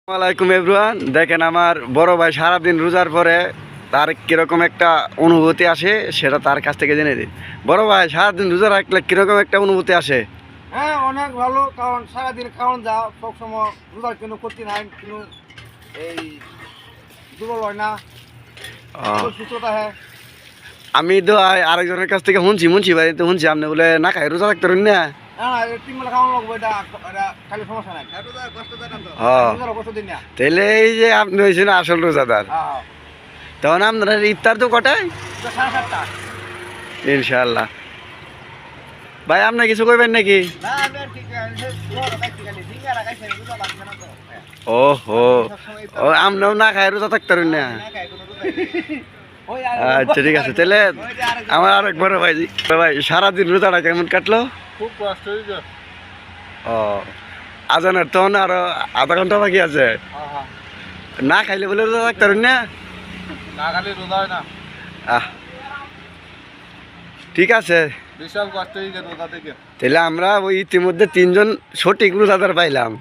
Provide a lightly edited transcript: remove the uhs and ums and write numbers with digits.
আসসালামাইকুম এভরিওয়ান। দেখেন আমার বড় ভাই সারাদিন রোজার পরে তার কিরকম একটা অনুভূতি আসে সেটা তার কাছ থেকে জেনে দিন। বড় ভাই, সারাদিন রোজা রাখলে কিরকম একটা অনুভূতি আসে? হ্যাঁ, অনেক ভালো। কারণ সারাদিন খাওয়ান যাও, সবসময় রোজার কোনো ক্ষতি নাই, কোনো এই দুর্বল হয় না, সুস্থতা। হ্যাঁ, আমি তো আরেকজনের কাছ থেকে শুনছি ভাই, তো শুনছি আপনি বলে না খাই রোজা রাখতে পারেন না। না না, 3 বেলা খাওয়ানো লাগবে, এটা খালি সমস্যা নাই। কষ্ট দেয় না তো, কষ্ট দিন না। তাহলে এই যে আপনি হয়েছেন আসল রোজাদার। তখন আপনার ইফতার তো কটায়? 7:30। ইনশাল্লাহ। ভাই আপনি কিছু করবেন নাকি? ওহো, ও আমরাও না খাই রোজা থাকতে পারেন না। আচ্ছা ঠিক আছে, তাহলে আমার আরেক বড় ভাই ভাই সারাদিন রোজাটা কেমন কাটলো? খুব কষ্ট হয়েছে। ও, আজানের তখন আরো আধা ঘন্টা বাকি আছে। না খাইলে বলে রোজা থাকতে পারেন না? না খালি রোজা হয় না। আহ, ঠিক আছে, বিশাল কষ্ট হয়েছে রোজা থেকে। তাহলে আমরা ওই ইতিমধ্যে 3জন সঠিক রোজাদার পাইলাম।